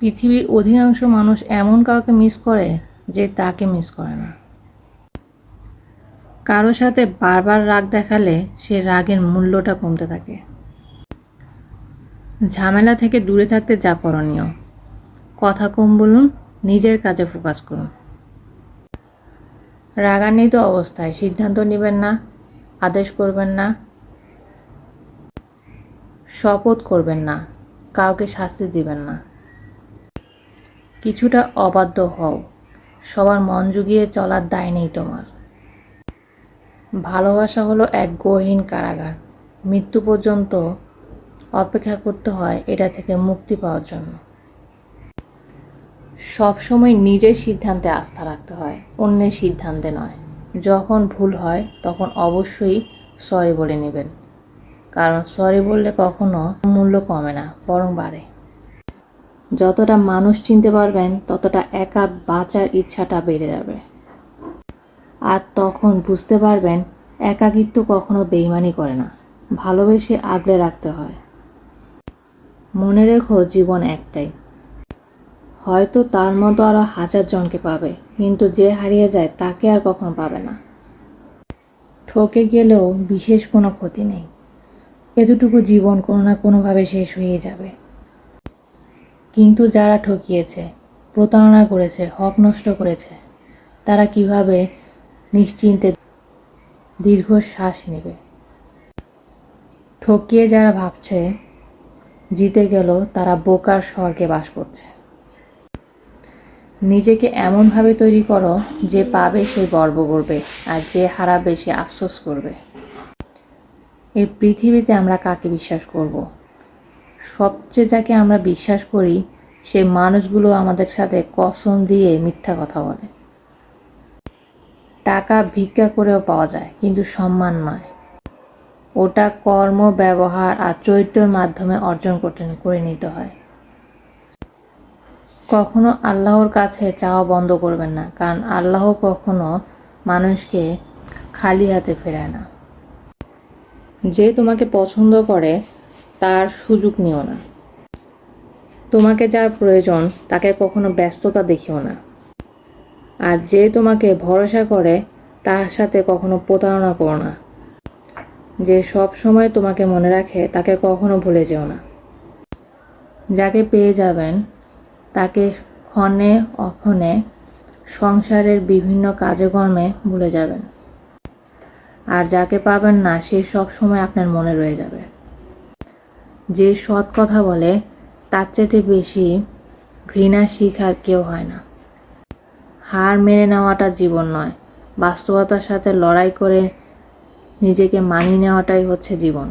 পৃথিবীর অধিকাংশ মানুষ এমন কাউকে মিস করে যে তাকে মিস করে না। কারো সাথে বারবার রাগ দেখালে সে রাগের মূল্যটা কমতে থাকে। ঝামেলা থেকে দূরে থাকতে যা করণীয়, কথা কম বলুন, নিজের কাজে ফোকাস করুন। রাগান্বিত অবস্থায় সিদ্ধান্ত নেবেন না, আদেশ করবেন না, শপথ করবেন না, কাউকে শাস্তি দিবেন না। কিছুটা অবাধ্য হও, সবার মন জুগিয়ে চলার দায় নেই তোমার। ভালোবাসা হলো এক গহীন কারাগার, মৃত্যু পর্যন্ত অপেক্ষা করতে হয় এটা থেকে মুক্তি পাওয়ার জন্য। সবসময় নিজের সিদ্ধান্তে আস্থা রাখতে হয়, অন্যের সিদ্ধান্তে নয়। যখন ভুল হয় তখন অবশ্যই সরি বলে নেবেন, কারণ সরি বললে কখনো মূল্য কমে না, বরং বাড়ে। যতটা মানুষ চিনতে পারবেন ততটা একা বাঁচার ইচ্ছাটা বেড়ে যাবে। আর তখন বুঝতে পারবেন একাকিত্ব কখনো বেইমানি করে না, ভালোবেসে আগলে রাখতে হয়। মনে রেখো, জীবন একটাই। হয়তো তার মতো আরো 1000 জনকে পাবে, কিন্তু যে হারিয়ে যায় তাকে আর কখনো পাবে না। ঠকে গেলেও বিশেষ কোনো ক্ষতি নেই, এতটুকু জীবন কোনো না কোনোভাবে শেষ হয়ে যাবে। কিন্তু যারা ঠকিয়েছে, প্রতারণা করেছে, হক নষ্ট করেছে, তারা কিভাবে নিশ্চিন্তে দীর্ঘশ্বাস নেবে? ঠকিয়ে যারা ভাবছে জিতে গেল, তারা বোকার স্বর্গে বাস করছে। নিজেকে এমনভাবে তৈরি করো যে পাবে সে গর্ব করবে, আর যে হারাবে সে আফসোস করবে। এই পৃথিবীতে আমরা কাকে বিশ্বাস করব? সবচেয়ে যাকে আমরা বিশ্বাস করি সেই মানুষগুলো আমাদের সাথে কসম দিয়ে মিথ্যা কথা বলে। টাকা ভিক্ষা করেও পাওয়া যায়, কিন্তু সম্মান নয়। ওটা কর্ম, ব্যবহার আর চরিত্রের মাধ্যমে অর্জন করে নিতে হয়। কখনো আল্লাহর কাছে চাওয়া বন্ধ করবেন না, কারণ আল্লাহ কখনো মানুষকে খালি হাতে ফেরায় না। যে তোমাকে পছন্দ করে তার সুযোগ নিও না। তোমাকে যার প্রয়োজন তাকে কখনো ব্যস্ততা দেখিও না। আর যে তোমাকে ভরসা করে তার সাথে কখনো প্রতারণা করো না। যে সব সময় তোমাকে মনে রাখে তাকে কখনো ভুলে যেও না। যাকে পেয়ে যাবেন তাকে ক্ষণে অক্ষণে সংসারের বিভিন্ন কাজকর্মে ভুলে যাবেন। আর যাকে পাবেন না সে সব সময় আপনার মনে রয়ে যাবে। যে সৎ কথা বলে তার চাইতে বেশি ঘৃণা শিখার কেউ হয় না। হার মেনে নেওয়াটা জীবন নয়, বাস্তবতার সাথে লড়াই করে নিজেকে মানিয়ে নেওয়াটাই হচ্ছে জীবন।